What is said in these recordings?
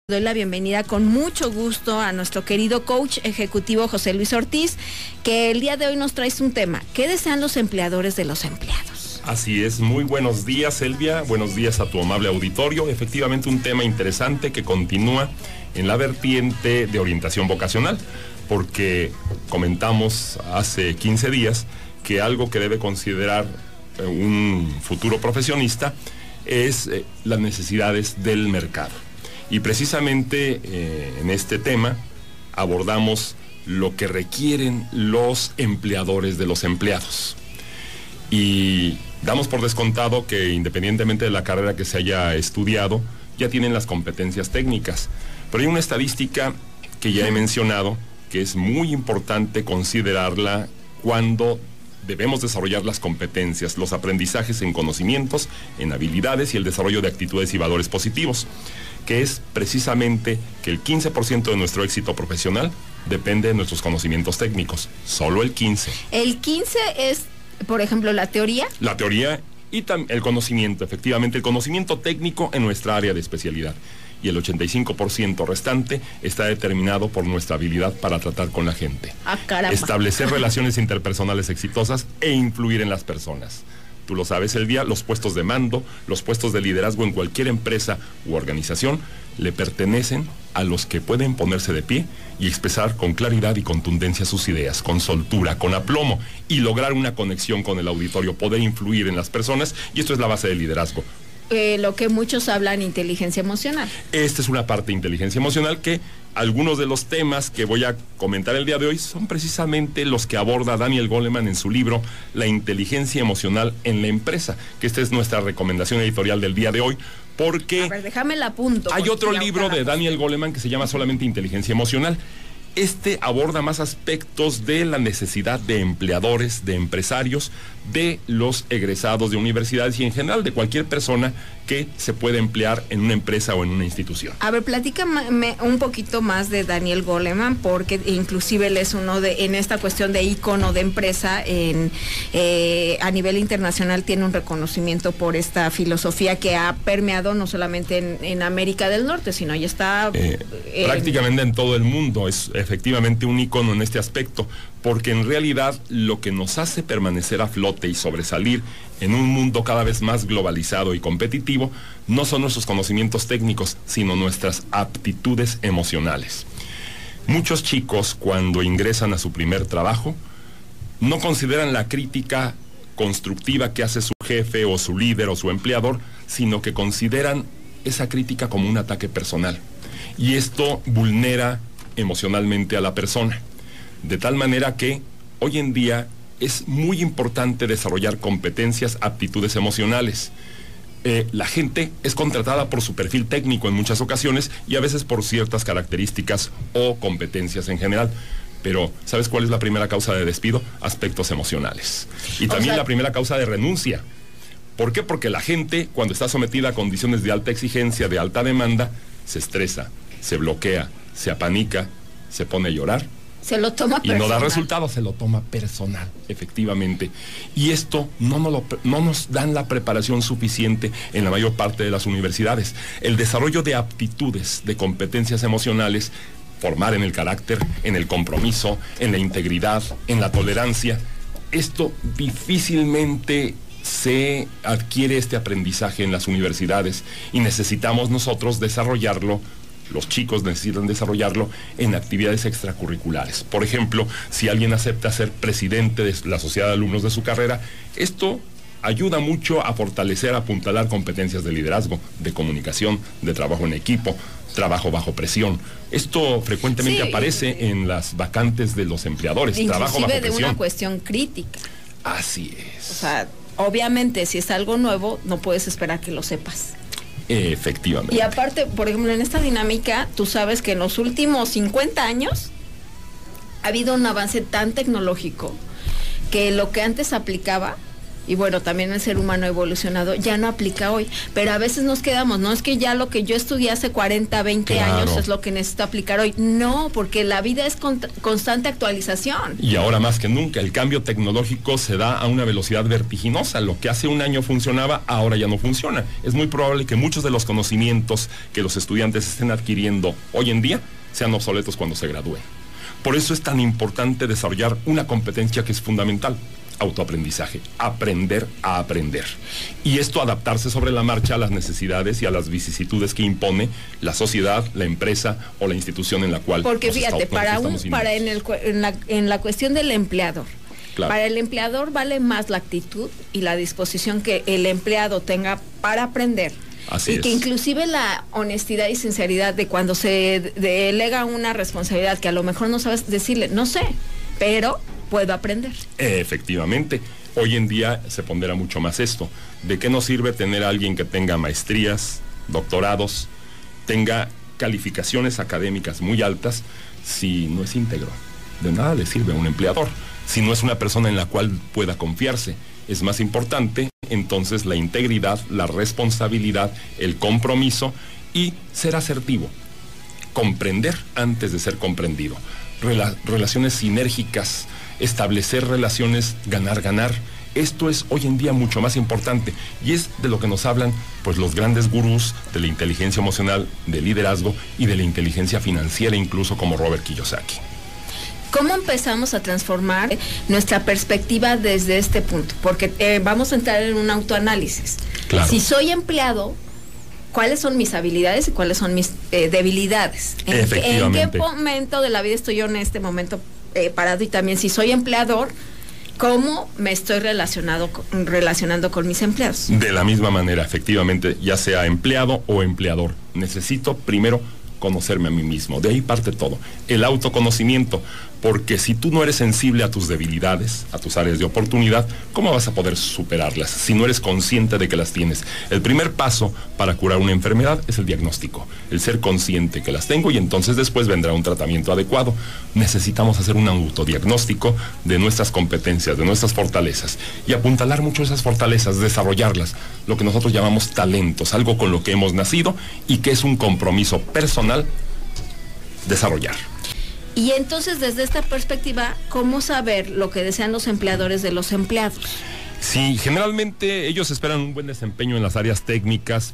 Doy la bienvenida con mucho gusto a nuestro querido coach ejecutivo José Luis Ortiz, que el día de hoy nos trae un tema: ¿qué desean los empleadores de los empleados? Así es, muy buenos días, Elvia, buenos días a tu amable auditorio. Efectivamente, un tema interesante que continúa en la vertiente de orientación vocacional, porque comentamos hace 15 días que algo que debe considerar un futuro profesionista es las necesidades del mercado. Y precisamente en este tema abordamos lo que requieren los empleadores de los empleados. Y damos por descontado que independientemente de la carrera que se haya estudiado, ya tienen las competencias técnicas. Pero hay una estadística que ya he mencionado, que es muy importante considerarla cuando debemos desarrollar las competencias, los aprendizajes en conocimientos, en habilidades y el desarrollo de actitudes y valores positivos, que es precisamente que el 15% de nuestro éxito profesional depende de nuestros conocimientos técnicos, solo el 15%. El 15% es, por ejemplo, la teoría. La teoría y el conocimiento, efectivamente, el conocimiento técnico en nuestra área de especialidad. Y el 85% restante está determinado por nuestra habilidad para tratar con la gente. Ah, caramba. Establecer relaciones interpersonales exitosas e influir en las personas. Tú lo sabes, Elvia, los puestos de mando, los puestos de liderazgo en cualquier empresa u organización le pertenecen a los que pueden ponerse de pie y expresar con claridad y contundencia sus ideas, con soltura, con aplomo, y lograr una conexión con el auditorio, poder influir en las personas, y esto es la base del liderazgo. Lo que muchos hablan inteligencia emocional. Esta es una parte de inteligencia emocional que algunos de los temas que voy a comentar el día de hoy son precisamente los que aborda Daniel Goleman en su libro La inteligencia emocional en la empresa, que esta es nuestra recomendación editorial del día de hoy, porque... A ver, déjame la apunto. Hay otro libro de Daniel Goleman que se llama solamente Inteligencia Emocional. Este aborda más aspectos de la necesidad de empleadores, de empresarios, de los egresados de universidades y en general de cualquier persona que se puede emplear en una empresa o en una institución. A ver, platícame un poquito más de Daniel Goleman, porque inclusive él es uno de, en esta cuestión de ícono de empresa, a nivel internacional tiene un reconocimiento por esta filosofía que ha permeado no solamente en América del Norte, sino ya está... prácticamente en todo el mundo. Es efectivamente un ícono en este aspecto, porque en realidad lo que nos hace permanecer a flote y sobresalir en un mundo cada vez más globalizado y competitivo no son nuestros conocimientos técnicos, sino nuestras aptitudes emocionales. Muchos chicos, cuando ingresan a su primer trabajo, no consideran la crítica constructiva que hace su jefe o su líder o su empleador, sino que consideran esa crítica como un ataque personal. Y esto vulnera emocionalmente a la persona, de tal manera que hoy en día es muy importante desarrollar competencias, aptitudes emocionales. La gente es contratada por su perfil técnico en muchas ocasiones y a veces por ciertas características o competencias en general. Pero, ¿sabes cuál es la primera causa de despido? Aspectos emocionales. Y también la primera causa de renuncia. ¿Por qué? Porque la gente, cuando está sometida a condiciones de alta exigencia, de alta demanda, se estresa, se bloquea, se apanica, se pone a llorar. Se lo toma personal. Y no da resultados, se lo toma personal, efectivamente. Y esto no nos dan la preparación suficiente en la mayor parte de las universidades. El desarrollo de aptitudes, de competencias emocionales, formar en el carácter, en el compromiso, en la integridad, en la tolerancia, esto difícilmente se adquiere este aprendizaje en las universidades y necesitamos nosotros desarrollarlo. Los chicos necesitan desarrollarlo en actividades extracurriculares. Por ejemplo, si alguien acepta ser presidente de la sociedad de alumnos de su carrera, esto ayuda mucho a fortalecer, a apuntalar competencias de liderazgo, de comunicación, de trabajo en equipo, trabajo bajo presión. Esto frecuentemente aparece en las vacantes de los empleadores, trabajo bajo presión. De una cuestión crítica. Así es. O sea, obviamente, si es algo nuevo, no puedes esperar que lo sepas. Efectivamente. Y aparte, por ejemplo, en esta dinámica, tú sabes que en los últimos 50 años ha habido un avance tan tecnológico que lo que antes aplicaba y bueno, también el ser humano evolucionado ya no aplica hoy, pero a veces nos quedamos, no es que ya lo que yo estudié hace 40, 20 años es lo que necesito aplicar hoy, no, porque la vida es constante actualización. Y ahora más que nunca, el cambio tecnológico se da a una velocidad vertiginosa, lo que hace un año funcionaba, ahora ya no funciona. Es muy probable que muchos de los conocimientos que los estudiantes estén adquiriendo hoy en día sean obsoletos cuando se gradúen. Por eso es tan importante desarrollar una competencia que es fundamental: autoaprendizaje, aprender a aprender. Y esto adaptarse sobre la marcha a las necesidades y a las vicisitudes que impone la sociedad, la empresa o la institución en la cual porque fíjate, en la cuestión del empleador, claro, para el empleador vale más la actitud y la disposición que el empleado tenga para aprender. Así y que inclusive la honestidad y sinceridad de cuando se delega una responsabilidad que a lo mejor no sabes decirle, no sé, pero puedo aprender. Efectivamente, hoy en día se pondera mucho más esto. ¿De qué nos sirve tener a alguien que tenga maestrías, doctorados, tenga calificaciones académicas muy altas si no es íntegro? De nada le sirve a un empleador si no es una persona en la cual pueda confiarse. Es más importante entonces la integridad, la responsabilidad, el compromiso y ser asertivo. Comprender antes de ser comprendido. Relaciones sinérgicas, establecer relaciones ganar-ganar. Esto es hoy en día mucho más importante y es de lo que nos hablan pues los grandes gurús de la inteligencia emocional, del liderazgo y de la inteligencia financiera, incluso como Robert Kiyosaki. ¿Cómo empezamos a transformar nuestra perspectiva desde este punto? Porque vamos a entrar en un autoanálisis. Claro. Si soy empleado, ¿cuáles son mis habilidades y cuáles son mis debilidades? ¿En qué momento de la vida estoy yo en este momento parado? Y también si soy empleador, ¿cómo me estoy relacionando con mis empleados? De la misma manera, efectivamente, ya sea empleado o empleador. Necesito primero conocerme a mí mismo. De ahí parte todo. El autoconocimiento. Porque si tú no eres sensible a tus debilidades, a tus áreas de oportunidad, ¿cómo vas a poder superarlas si no eres consciente de que las tienes? El primer paso para curar una enfermedad es el diagnóstico, el ser consciente que las tengo y entonces después vendrá un tratamiento adecuado. Necesitamos hacer un autodiagnóstico de nuestras competencias, de nuestras fortalezas y apuntalar mucho esas fortalezas, desarrollarlas, lo que nosotros llamamos talentos, algo con lo que hemos nacido y que es un compromiso personal desarrollar. Y entonces, desde esta perspectiva, ¿cómo saber lo que desean los empleadores de los empleados? Sí, generalmente ellos esperan un buen desempeño en las áreas técnicas,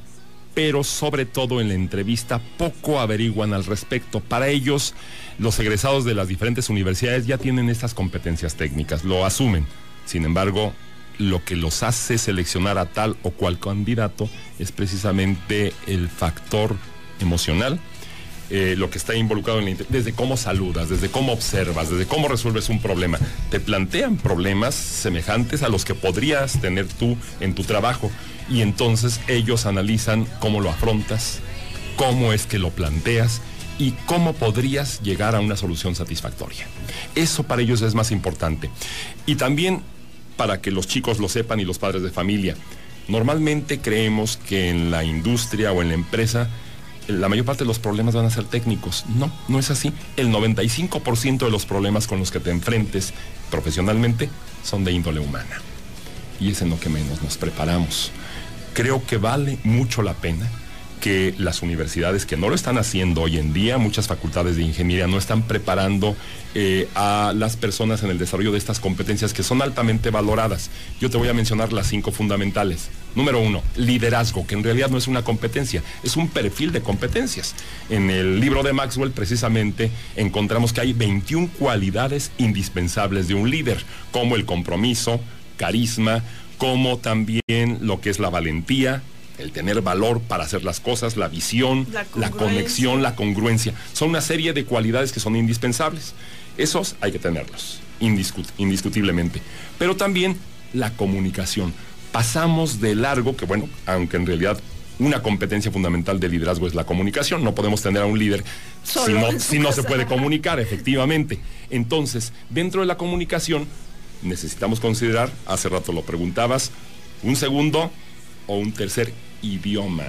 pero sobre todo en la entrevista poco averiguan al respecto. Para ellos, los egresados de las diferentes universidades ya tienen estas competencias técnicas, lo asumen. Sin embargo, lo que los hace seleccionar a tal o cual candidato es precisamente el factor emocional, lo que está involucrado desde cómo saludas, desde cómo observas, desde cómo resuelves un problema. Te plantean problemas semejantes a los que podrías tener tú en tu trabajo y entonces ellos analizan cómo lo afrontas, cómo es que lo planteas y cómo podrías llegar a una solución satisfactoria. Eso para ellos es más importante. Y también para que los chicos lo sepan y los padres de familia, normalmente creemos que en la industria o en la empresa la mayor parte de los problemas van a ser técnicos. No, no es así. El 95% de los problemas con los que te enfrentes profesionalmente son de índole humana. Y es en lo que menos nos preparamos. Creo que vale mucho la pena que las universidades, que no lo están haciendo hoy en día, muchas facultades de ingeniería no están preparando a las personas en el desarrollo de estas competencias que son altamente valoradas. Yo te voy a mencionar las 5 fundamentales. Número 1, liderazgo, que en realidad no es una competencia, es un perfil de competencias. En el libro de Maxwell, precisamente, encontramos que hay 21 cualidades indispensables de un líder, como el compromiso, carisma, como también lo que es la valentía, el tener valor para hacer las cosas, la visión, la conexión, la congruencia. Son una serie de cualidades que son indispensables. Esos hay que tenerlos, indiscutiblemente. Pero también la comunicación. Pasamos de largo, que bueno, aunque en realidad una competencia fundamental de liderazgo es la comunicación. No podemos tener a un líder si no se puede comunicar, efectivamente. Entonces, dentro de la comunicación, necesitamos considerar, hace rato lo preguntabas, un segundo o un tercer idioma.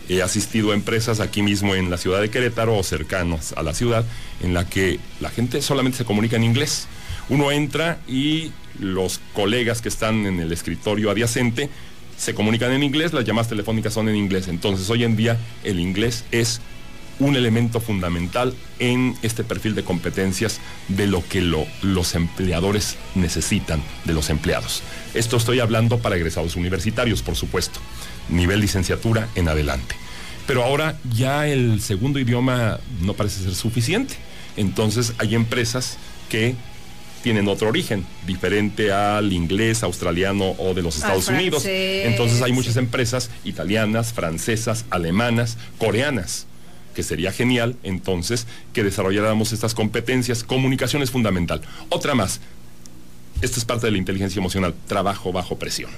He asistido a empresas aquí mismo en la ciudad de Querétaro o cercanos a la ciudad en la que la gente solamente se comunica en inglés. Uno entra y los colegas que están en el escritorio adyacente se comunican en inglés, las llamadas telefónicas son en inglés. Entonces, hoy en día el inglés es un elemento fundamental en este perfil de competencias de lo que los empleadores necesitan de los empleados. Esto estoy hablando para egresados universitarios, por supuesto, nivel licenciatura en adelante. Pero ahora ya el segundo idioma no parece ser suficiente. Entonces hay empresas que tienen otro origen, diferente al inglés, australiano o de los Estados Unidos. Entonces hay muchas empresas italianas, francesas, alemanas, coreanas, que sería genial entonces que desarrolláramos estas competencias. Comunicación es fundamental. Otra más, esto es parte de la inteligencia emocional, trabajo bajo presión.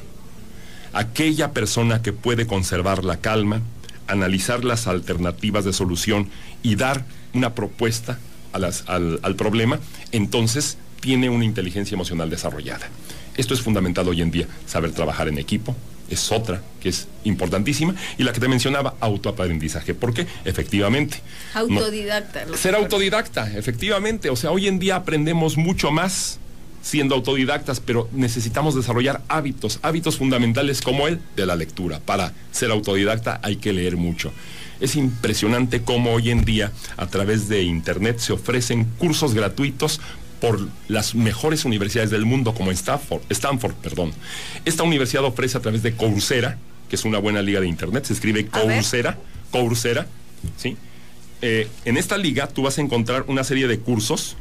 Aquella persona que puede conservar la calma, analizar las alternativas de solución y dar una propuesta al problema, entonces tiene una inteligencia emocional desarrollada. Esto es fundamental hoy en día, saber trabajar en equipo, es otra que es importantísima, y la que te mencionaba, autoaprendizaje. ¿Por qué? Efectivamente. Autodidacta. Ser autodidacta, efectivamente. O sea, hoy en día aprendemos mucho más siendo autodidactas, pero necesitamos desarrollar hábitos fundamentales como el de la lectura. Para ser autodidacta hay que leer mucho. Es impresionante cómo hoy en día, a través de internet, se ofrecen cursos gratuitos por las mejores universidades del mundo, como Stanford. Esta universidad ofrece a través de Coursera, que es una buena liga de internet, se escribe Coursera, ¿sí? En esta liga tú vas a encontrar una serie de cursos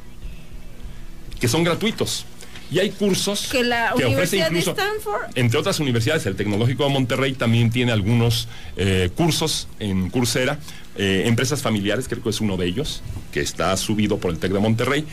que son gratuitos. Y hay cursos que la Universidad de Stanford, entre otras universidades, el Tecnológico de Monterrey también tiene algunos cursos en Coursera. Empresas familiares, creo que es uno de ellos, que está subido por el TEC de Monterrey,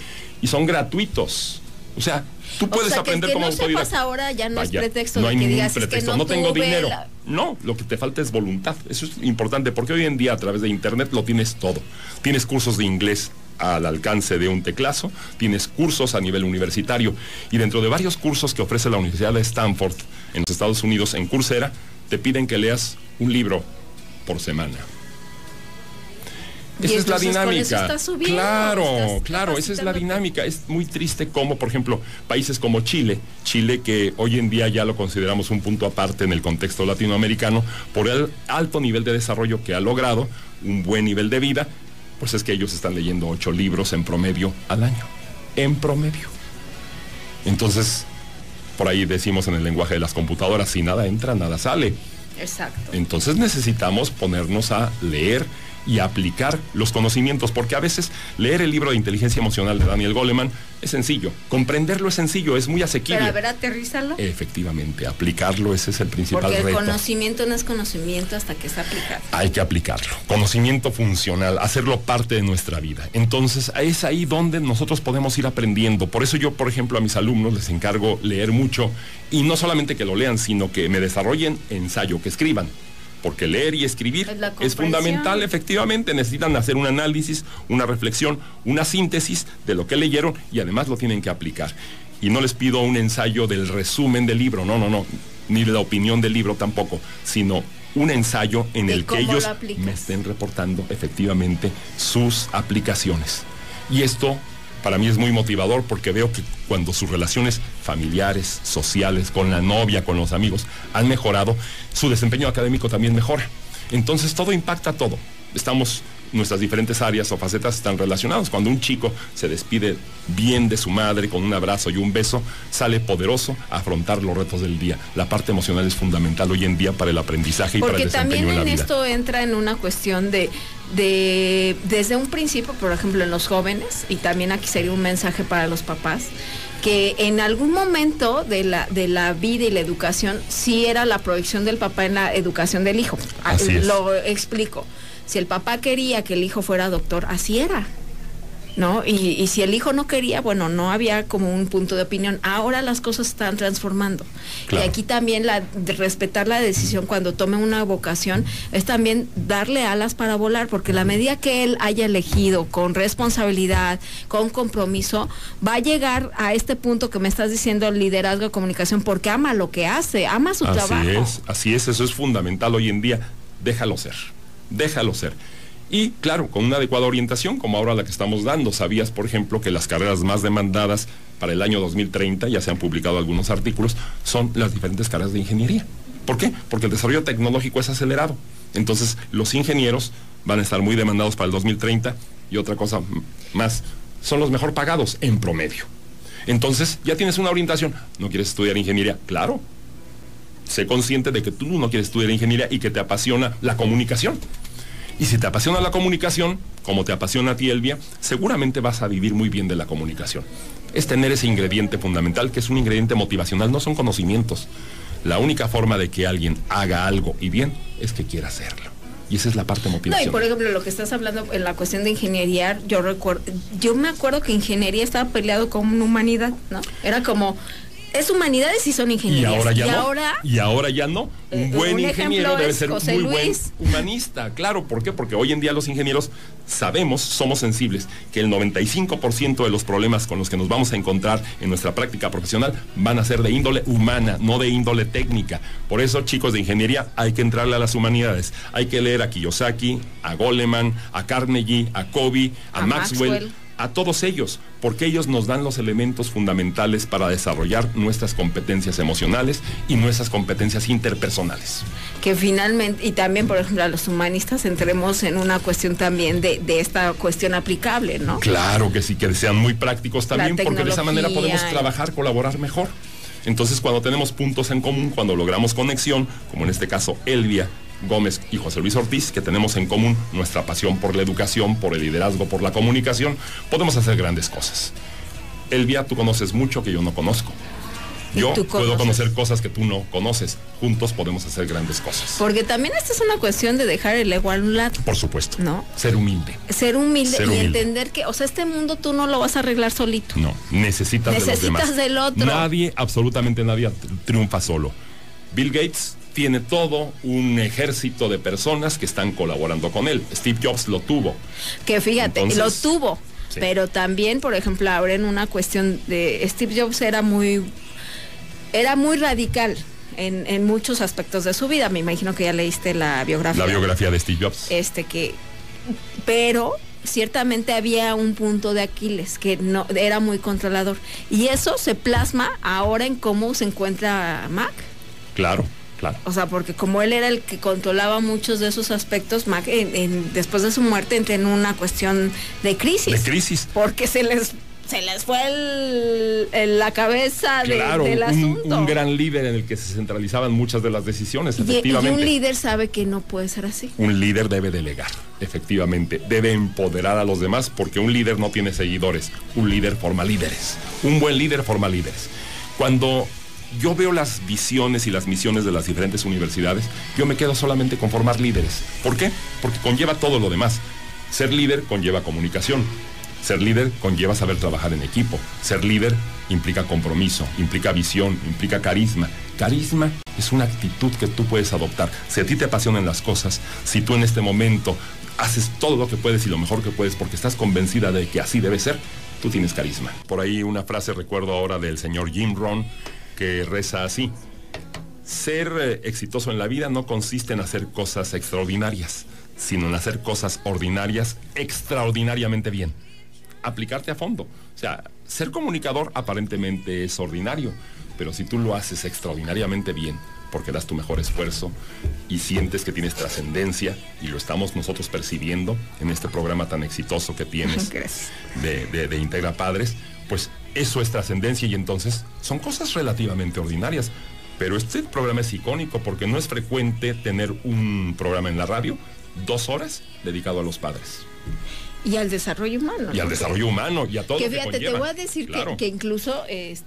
y son gratuitos. O sea, tú puedes aprender como autodidacta. No sepas ahora ya no es pretexto, no de hay que ningún digas, pretexto, es que no tengo dinero. la... No, lo que te falta es voluntad. Eso es importante, porque hoy en día a través de internet lo tienes todo. Tienes cursos de inglés al alcance de un teclazo, tienes cursos a nivel universitario, y dentro de varios cursos que ofrece la Universidad de Stanford en los Estados Unidos, en Coursera, te piden que leas un libro por semana. Esa es la dinámica. Claro, esa es la dinámica. Es muy triste como, por ejemplo, países como Chile, que hoy en día ya lo consideramos un punto aparte en el contexto latinoamericano, por el alto nivel de desarrollo que ha logrado, un buen nivel de vida, pues es que ellos están leyendo 8 libros en promedio al año. En promedio. Entonces, por ahí decimos en el lenguaje de las computadoras, si nada entra, nada sale. Exacto. Entonces necesitamos ponernos a leer y aplicar los conocimientos, porque a veces leer el libro de inteligencia emocional de Daniel Goleman es sencillo, comprenderlo es sencillo, es muy asequible. Pero a ver, aterrízalo. Efectivamente, aplicarlo, ese es el principal reto. Porque el conocimiento no es conocimiento hasta que es aplicado. Hay que aplicarlo, conocimiento funcional, hacerlo parte de nuestra vida. Entonces, es ahí donde nosotros podemos ir aprendiendo. Por eso yo, por ejemplo, a mis alumnos les encargo leer mucho, y no solamente que lo lean, sino que me desarrollen ensayo, que escriban. Porque leer y escribir es fundamental, efectivamente. Necesitan hacer un análisis, una reflexión, una síntesis de lo que leyeron, y además lo tienen que aplicar. Y no les pido un ensayo del resumen del libro, no, ni de la opinión del libro tampoco, sino un ensayo en el que ellos me estén reportando efectivamente sus aplicaciones. Y esto para mí es muy motivador, porque veo que cuando sus relaciones familiares, sociales, con la novia, con los amigos, han mejorado, su desempeño académico también mejora. Entonces todo impacta todo. Nuestras diferentes áreas o facetas están relacionadas. Cuando un chico se despide bien de su madre con un abrazo y un beso, sale poderoso a afrontar los retos del día. La parte emocional es fundamental hoy en día para el aprendizaje y para el desempeño en la vida. Porque también en esto entra en una cuestión de desde un principio, por ejemplo, en los jóvenes, y también aquí sería un mensaje para los papás, que en algún momento de la vida y la educación sí era la proyección del papá en la educación del hijo. Así es. Lo explico. Si el papá quería que el hijo fuera doctor, así era, ¿no? Y si el hijo no quería, bueno, no había como un punto de opinión. Ahora las cosas están transformando. Claro. Y aquí también respetar la decisión cuando tome una vocación es también darle alas para volar, porque la medida que él haya elegido con responsabilidad, con compromiso, va a llegar a este punto que me estás diciendo, liderazgo de comunicación, porque ama lo que hace, ama su trabajo. Así es, eso es fundamental hoy en día. Déjalo ser. Y claro, con una adecuada orientación, como ahora la que estamos dando. Sabías, por ejemplo, que las carreras más demandadas para el año 2030, ya se han publicado algunos artículos, son las diferentes carreras de ingeniería. ¿Por qué? Porque el desarrollo tecnológico es acelerado. Entonces, los ingenieros van a estar muy demandados para el 2030 y otra cosa más, son los mejor pagados en promedio. Entonces, ya tienes una orientación. ¿No quieres estudiar ingeniería? Claro. Sé consciente de que tú no quieres estudiar ingeniería y que te apasiona la comunicación. Y si te apasiona la comunicación, como te apasiona a ti, Elvia, seguramente vas a vivir muy bien de la comunicación. Es tener ese ingrediente fundamental, que es un ingrediente motivacional, no son conocimientos. La única forma de que alguien haga algo y bien es que quiera hacerlo. Y esa es la parte motivacional. No, y por ejemplo, lo que estás hablando en la cuestión de ingeniería, yo me acuerdo que ingeniería estaba peleado con humanidad, ¿no? Era como, es humanidades y son ingenierías. Y ahora ya y no. Ahora, y ahora ya no. Un buen ingeniero debe ser José muy buen Luis. humanista. Claro, ¿por qué? Porque hoy en día los ingenieros sabemos, somos sensibles, que el 95% de los problemas con los que nos vamos a encontrar en nuestra práctica profesional van a ser de índole humana, no de índole técnica. Por eso, chicos de ingeniería, hay que entrarle a las humanidades. Hay que leer a Kiyosaki, a Goleman, a Carnegie, a Covey, a Maxwell, a todos ellos, porque ellos nos dan los elementos fundamentales para desarrollar nuestras competencias emocionales y nuestras competencias interpersonales. Que finalmente, y también, por ejemplo, a los humanistas entremos en una cuestión también de esta cuestión aplicable, ¿no? Claro que sí, que sean muy prácticos también, porque de esa manera podemos trabajar, colaborar mejor. Entonces, cuando tenemos puntos en común, cuando logramos conexión, como en este caso Elvia Gómez y José Luis Ortiz, que tenemos en común nuestra pasión por la educación, por el liderazgo, por la comunicación, podemos hacer grandes cosas. Elvia, tú conoces mucho que yo no conozco. Yo puedo conocer cosas que tú no conoces. Juntos podemos hacer grandes cosas. Porque también esta es una cuestión de dejar el ego a un lado. Por supuesto. ¿No? Ser humilde. Ser humilde y entender que, o sea, este mundo tú no lo vas a arreglar solito. No, necesitas de los demás. Del otro. Nadie, absolutamente nadie triunfa solo. Bill Gates tiene todo un ejército de personas que están colaborando con él. Steve Jobs lo tuvo. Que fíjate, entonces, lo tuvo. Sí. Pero también, por ejemplo, ahora en una cuestión de Steve Jobs era muy radical en muchos aspectos de su vida. Me imagino que ya leíste la biografía. La biografía de Steve Jobs. Pero ciertamente había un punto de Aquiles que no era muy controlador. Y eso se plasma ahora en cómo se encuentra Mac. Claro. Claro. O sea, porque como él era el que controlaba muchos de esos aspectos, Mac, después de su muerte entró en una cuestión de crisis. De crisis. Porque se les fue la cabeza claro, del asunto. Un gran líder en el que se centralizaban muchas de las decisiones, efectivamente. Y un líder sabe que no puede ser así. Un líder debe delegar, efectivamente. Debe empoderar a los demás, porque un líder no tiene seguidores. Un líder forma líderes. Un buen líder forma líderes. Cuando yo veo las visiones y las misiones de las diferentes universidades, yo me quedo solamente con formar líderes. ¿Por qué? Porque conlleva todo lo demás. Ser líder conlleva comunicación. Ser líder conlleva saber trabajar en equipo. Ser líder implica compromiso, implica visión, implica carisma. Carisma es una actitud que tú puedes adoptar. Si a ti te apasionan las cosas, si tú en este momento haces todo lo que puedes y lo mejor que puedes porque estás convencida de que así debe ser, tú tienes carisma. Por ahí una frase recuerdo ahora del señor Jim Rohn, que reza así: ser exitoso en la vida no consiste en hacer cosas extraordinarias, sino en hacer cosas ordinarias extraordinariamente bien. Aplicarte a fondo. O sea, ser comunicador aparentemente es ordinario, pero si tú lo haces extraordinariamente bien, porque das tu mejor esfuerzo y sientes que tienes trascendencia, y lo estamos nosotros percibiendo en este programa tan exitoso que tienes de Integra Padres, pues eso es trascendencia, y entonces son cosas relativamente ordinarias. Pero este programa es icónico porque no es frecuente tener un programa en la radio 2 horas dedicado a los padres. Y al desarrollo humano. Y al desarrollo humano, y a todo que lo que fíjate, conlleva. te voy a decir claro. que incluso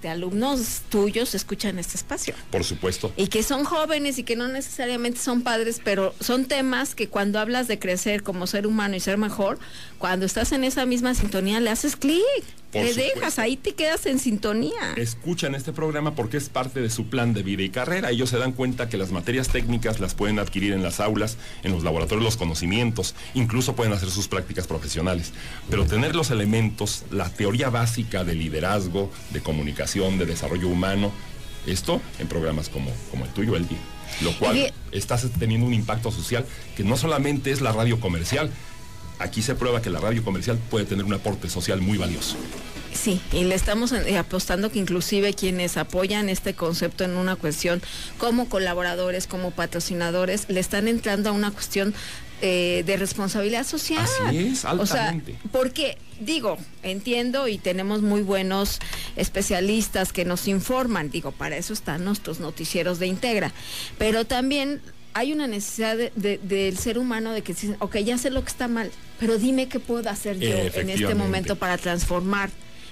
alumnos tuyos escuchan este espacio. Por supuesto. Y que son jóvenes y que no necesariamente son padres, pero son temas que cuando hablas de crecer como ser humano y ser mejor, cuando estás en esa misma sintonía le haces clic. Te dejas, ahí te quedas en sintonía. Escuchan este programa porque es parte de su plan de vida y carrera. Ellos se dan cuenta que las materias técnicas las pueden adquirir en las aulas, en los laboratorios, los conocimientos, incluso pueden hacer sus prácticas profesionales. Pero tener los elementos, la teoría básica de liderazgo, de comunicación, de desarrollo humano, esto en programas como el tuyo, Elvia. Lo cual estás teniendo un impacto social que no solamente es la radio comercial. Aquí se prueba que la radio comercial puede tener un aporte social muy valioso. Sí, y le estamos apostando que inclusive quienes apoyan este concepto en una cuestión como colaboradores, como patrocinadores, le están entrando a una cuestión de responsabilidad social. Así es, altamente. O sea, porque digo, entiendo y tenemos muy buenos especialistas que nos informan, digo, para eso están nuestros noticieros de Integra, pero también hay una necesidad del ser humano de que, ok, ya sé lo que está mal, pero dime qué puedo hacer yo en este momento para transformar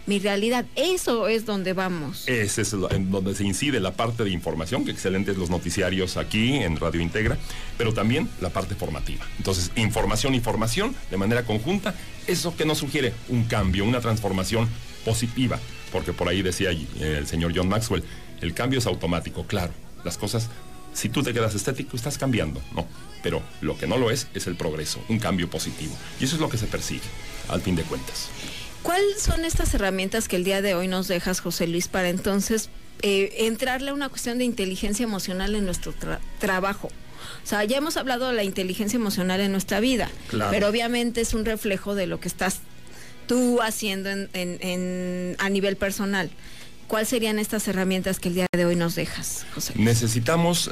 mi realidad. Eso es donde vamos. Ese es en donde se incide la parte de información, que excelentes los noticiarios aquí en Radio Integra, pero también la parte formativa. Entonces, información y formación de manera conjunta, eso que nos sugiere un cambio, una transformación positiva, porque por ahí decía el señor John Maxwell, el cambio es automático, claro, las cosas, si tú te quedas estético, estás cambiando, no, pero lo que no lo es el progreso, un cambio positivo, y eso es lo que se persigue, al fin de cuentas. ¿Cuáles son estas herramientas que el día de hoy nos dejas, José Luis, para entonces entrarle a una cuestión de inteligencia emocional en nuestro trabajo? O sea, ya hemos hablado de la inteligencia emocional en nuestra vida, claro, pero obviamente es un reflejo de lo que estás tú haciendo a nivel personal. ¿Cuáles serían estas herramientas que el día de hoy nos dejas, José Luis? Necesitamos,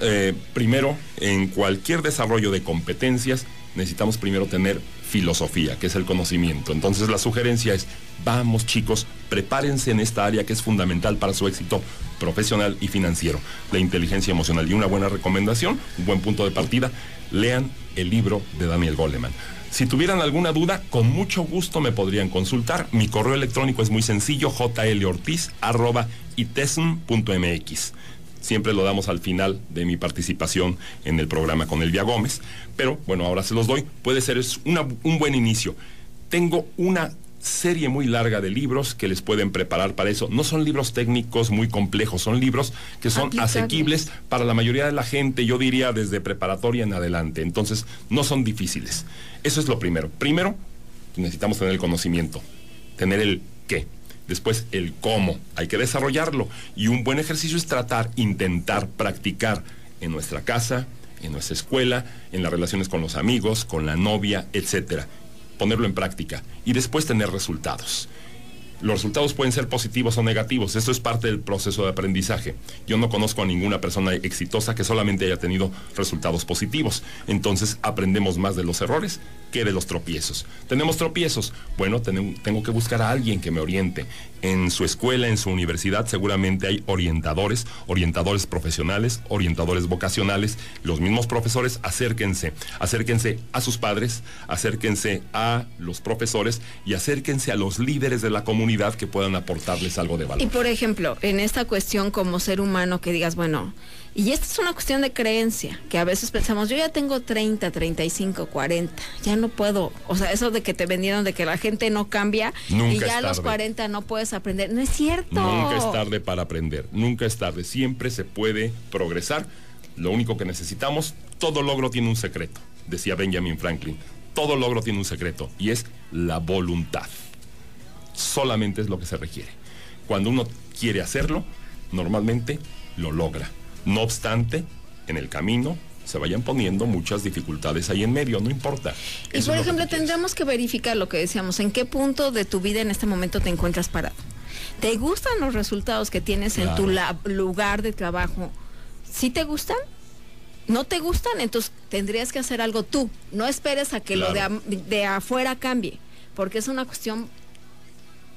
primero, en cualquier desarrollo de competencias, necesitamos primero tener filosofía, que es el conocimiento. Entonces la sugerencia es, vamos chicos, prepárense en esta área que es fundamental para su éxito profesional y financiero, la inteligencia emocional. Y una buena recomendación, un buen punto de partida, lean el libro de Daniel Goleman. Si tuvieran alguna duda, con mucho gusto me podrían consultar. Mi correo electrónico es muy sencillo, jlortiz@itesm.mx. Siempre lo damos al final de mi participación en el programa con Elvia Gómez, pero bueno, ahora se los doy. Puede ser un buen inicio. Tengo una serie muy larga de libros que les pueden preparar para eso. No son libros técnicos muy complejos, son libros que son asequibles para la mayoría de la gente, yo diría desde preparatoria en adelante. Entonces, no son difíciles. Eso es lo primero. Primero, necesitamos tener el conocimiento, tener el qué. Después, el cómo. Hay que desarrollarlo. Y un buen ejercicio es intentar practicar en nuestra casa, en nuestra escuela, en las relaciones con los amigos, con la novia, etcétera. Ponerlo en práctica y después tener resultados. Los resultados pueden ser positivos o negativos. Esto es parte del proceso de aprendizaje. Yo no conozco a ninguna persona exitosa que solamente haya tenido resultados positivos. Entonces aprendemos más de los errores que de los tropiezos. ¿Tenemos tropiezos? Bueno, tengo que buscar a alguien que me oriente. En su escuela, en su universidad, seguramente hay orientadores profesionales, orientadores vocacionales. Los mismos profesores, acérquense a sus padres, acérquense a los profesores y acérquense a los líderes de la comunidad que puedan aportarles algo de valor. Y por ejemplo, en esta cuestión como ser humano que digas, bueno, y esta es una cuestión de creencia, que a veces pensamos, yo ya tengo 30, 35, 40, ya no puedo, o sea, eso de que te vendieron de que la gente no cambia y ya a los 40 no puedes aprender, no es cierto. Nunca es tarde para aprender, nunca es tarde, siempre se puede progresar. Lo único que necesitamos, todo logro tiene un secreto, decía Benjamin Franklin, todo logro tiene un secreto y es la voluntad. Solamente es lo que se requiere. Cuando uno quiere hacerlo, normalmente lo logra. No obstante, en el camino se vayan poniendo muchas dificultades ahí en medio, no importa. Y por ejemplo, tendremos que verificar lo que decíamos, en qué punto de tu vida en este momento te encuentras parado. ¿Te gustan los resultados que tienes en tu lugar de trabajo? ¿Sí te gustan? ¿No te gustan? Entonces tendrías que hacer algo tú. No esperes a que lo de afuera cambie, porque es una cuestión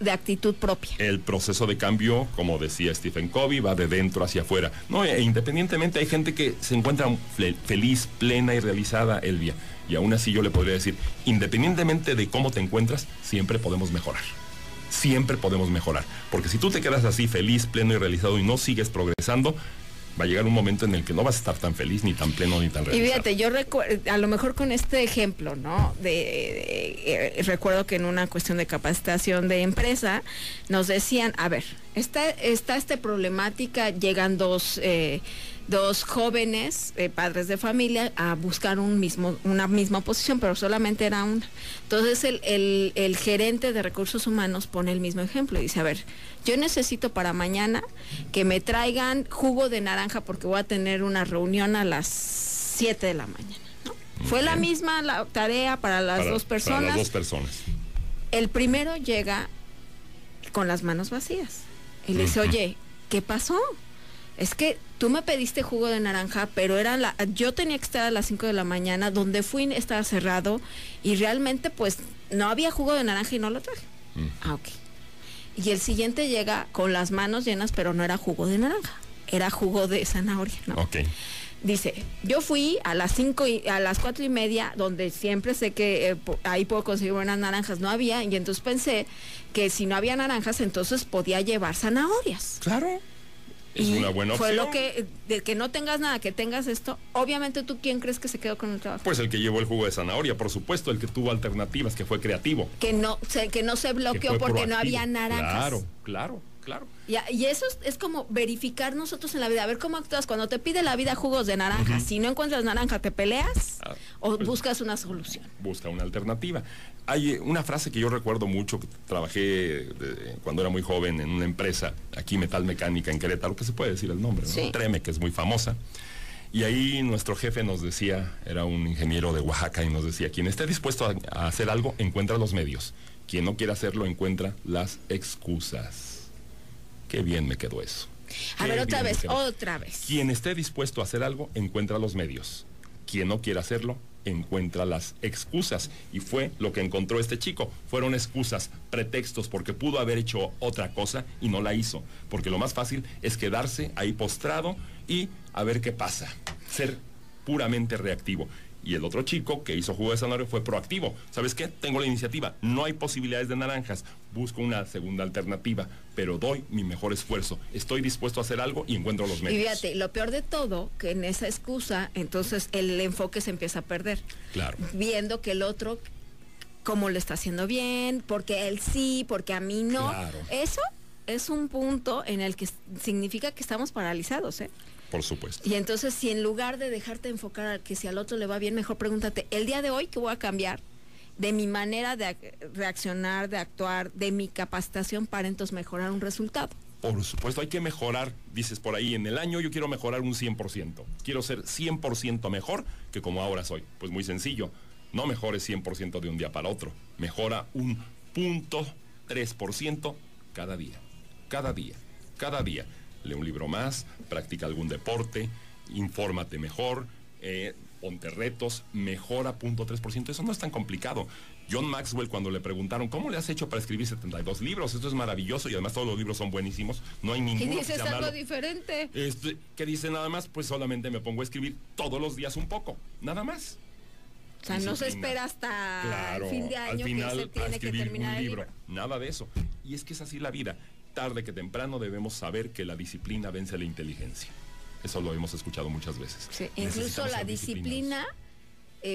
de actitud propia. El proceso de cambio, como decía Stephen Covey, va de dentro hacia afuera. No, independientemente hay gente que se encuentra feliz, plena y realizada, Elvia. Y aún así yo le podría decir, independientemente de cómo te encuentras, siempre podemos mejorar. Siempre podemos mejorar. Porque si tú te quedas así feliz, pleno y realizado y no sigues progresando, va a llegar un momento en el que no vas a estar tan feliz, ni tan pleno, ni tan realizado. Y fíjate, yo recuerdo, a lo mejor con este ejemplo, ¿no? Recuerdo que en una cuestión de capacitación de empresa, nos decían, a ver, está esta problemática, llegan dos jóvenes, padres de familia, a buscar una misma posición, pero solamente era una. Entonces el gerente de recursos humanos pone el mismo ejemplo y dice, a ver, yo necesito para mañana que me traigan jugo de naranja porque voy a tener una reunión a las 7 de la mañana, ¿no? Fue la misma la tarea para las dos personas. Para las dos personas. El primero llega con las manos vacías. Y le dice, oye, ¿qué pasó? Es que tú me pediste jugo de naranja, pero yo tenía que estar a las 5 de la mañana, donde fui estaba cerrado, y realmente pues no había jugo de naranja y no lo traje. Ah, ok. Y el siguiente llega con las manos llenas, pero no era jugo de naranja, era jugo de zanahoria, ¿no? Ok. Dice, yo fui a las 4:30, donde siempre sé que ahí puedo conseguir buenas naranjas, no había, y entonces pensé que si no había naranjas, entonces podía llevar zanahorias. Claro. Es una buena opción. Fue lo que, de que no tengas nada, que tengas esto, obviamente tú, ¿quién crees que se quedó con el trabajo? Pues el que llevó el jugo de zanahoria, por supuesto, el que tuvo alternativas, que fue creativo. Que no se bloqueó porque no había naranjas. Claro. Y eso es como verificar nosotros en la vida, a ver cómo actúas cuando te pide la vida jugos de naranja. Si no encuentras naranja, ¿te peleas o pues, buscas una solución? Busca una alternativa. Hay una frase que yo recuerdo mucho, que trabajé cuando era muy joven en una empresa, aquí Metal Mecánica en Querétaro, que se puede decir el nombre, ¿no? Sí. Treme, que es muy famosa. Y ahí nuestro jefe nos decía, era un ingeniero de Oaxaca, y nos decía, quien esté dispuesto a hacer algo, encuentra los medios. Quien no quiera hacerlo, encuentra las excusas. Qué bien me quedó eso. A ver, otra vez. Quien esté dispuesto a hacer algo, encuentra los medios. Quien no quiera hacerlo, encuentra las excusas. Y fue lo que encontró este chico. Fueron excusas, pretextos, porque pudo haber hecho otra cosa y no la hizo. Porque lo más fácil es quedarse ahí postrado y a ver qué pasa. Ser puramente reactivo. Y el otro chico que hizo jugo de zanahoria fue proactivo. ¿Sabes qué? Tengo la iniciativa. No hay posibilidades de naranjas. Busco una segunda alternativa, pero doy mi mejor esfuerzo. Estoy dispuesto a hacer algo y encuentro los medios. Y fíjate, lo peor de todo, que en esa excusa, entonces el enfoque se empieza a perder. Claro. Viendo que el otro, cómo lo está haciendo bien, porque él sí, porque a mí no. Claro. Eso es un punto en el que significa que estamos paralizados, ¿eh? Por supuesto. Y entonces, si en lugar de dejarte enfocar a que si al otro le va bien, mejor pregúntate, el día de hoy, ¿qué voy a cambiar de mi manera de reaccionar, de actuar, de mi capacitación para entonces mejorar un resultado? Por supuesto, hay que mejorar, dices por ahí, en el año yo quiero mejorar un 100%. Quiero ser 100% mejor que como ahora soy. Pues muy sencillo, no mejores 100% de un día para otro. Mejora un 0.3% cada día. Cada día. Lee un libro más, practica algún deporte, infórmate mejor, ponte retos, mejora 0.3%. Eso no es tan complicado. John Maxwell, cuando le preguntaron, ¿cómo le has hecho para escribir 72 libros? Esto es maravilloso y además todos los libros son buenísimos. No hay ninguno. ¿Y dices algo diferente? ¿Qué dice nada más? Pues solamente me pongo a escribir todos los días un poco, nada más. O sea, no se espera hasta el fin de año que se tiene que terminar el libro. Nada de eso. Y es que es así la vida. Tarde que temprano debemos saber que la disciplina vence a la inteligencia. Eso lo hemos escuchado muchas veces. Sí, incluso la disciplina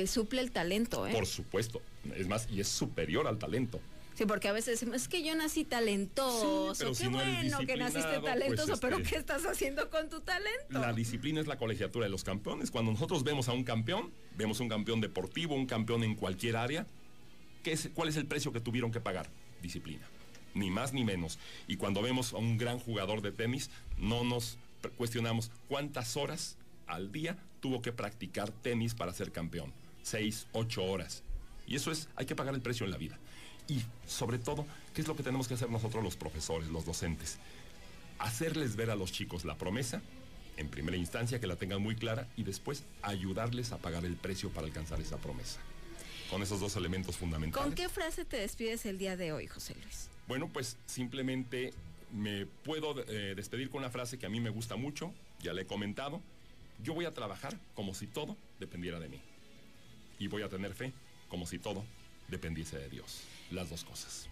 suple el talento, ¿eh? Por supuesto. Es más, y es superior al talento. Sí, porque a veces decimos, es que yo nací talentoso. Sí, pero qué si no bueno que naciste talentoso, pues pero ¿qué estás haciendo con tu talento? La disciplina es la colegiatura de los campeones. Cuando nosotros vemos a un campeón, vemos un campeón deportivo, un campeón en cualquier área, ¿cuál es el precio que tuvieron que pagar? Disciplina. Ni más ni menos. Y cuando vemos a un gran jugador de tenis, no nos cuestionamos cuántas horas al día tuvo que practicar tenis para ser campeón. 6, 8 horas. Y eso hay que pagar el precio en la vida. Y sobre todo, ¿qué es lo que tenemos que hacer nosotros los profesores, los docentes? Hacerles ver a los chicos la promesa, en primera instancia, que la tengan muy clara, y después ayudarles a pagar el precio para alcanzar esa promesa. Con esos dos elementos fundamentales. ¿Con qué frase te despides el día de hoy, José Luis? Bueno, pues simplemente me puedo despedir con una frase que a mí me gusta mucho, ya la he comentado. Yo voy a trabajar como si todo dependiera de mí. Y voy a tener fe como si todo dependiese de Dios. Las dos cosas.